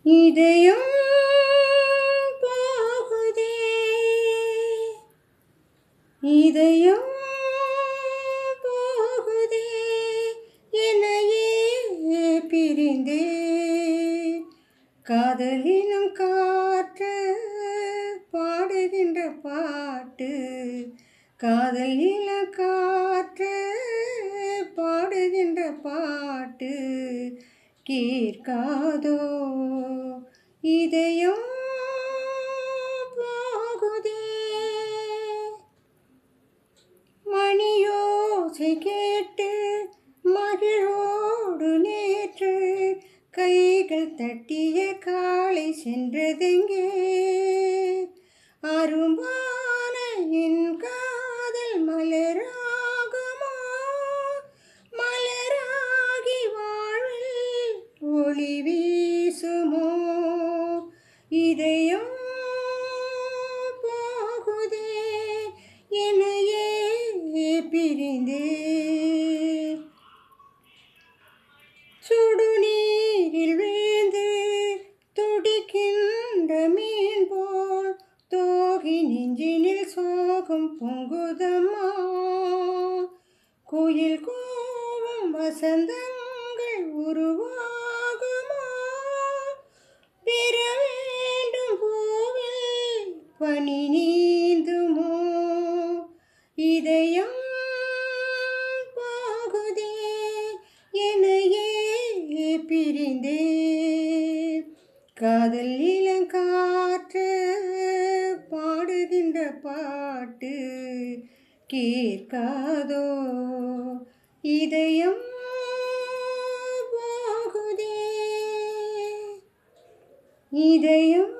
இதயம் போகுதே, இதயம் போகுதே, என்னையே பிரிந்தே. காதலினும் காற்று பாடுகின்ற பாட்டு, காதலில காற்று பாடுகின்ற பாட்டு கேட்காதோ. இதயம் போகுதே, மணியோசை கேட்டு மகிழோடு நேற்று கைகள் தட்டிய காலை சென்றதெங்கே. அரும்பான என் காதல் மலராகுமா, மலராகி வாழ்வில் ஒளி வீசுமோ. இதயம் போகுதே, என்னையே பிரிந்தே. சுடுநீரில் வீழ்ந்து துடிக்கின்ற மீன் போல் தோகி நெஞ்சினில் சோகம் பொங்குதம்மா. குயில் கூவும் வசந்தங்கள் உருவாகுமா, பெற வேண்டும் பூவில் பனி நீந்துமோ. இதயம் போகுதே, என்னையே பிரிந்தே. காதல் இளங்காற்று பாடுகின்ற பாட்டு கேட்காதோ. இதயம் போகுதே, இதயம்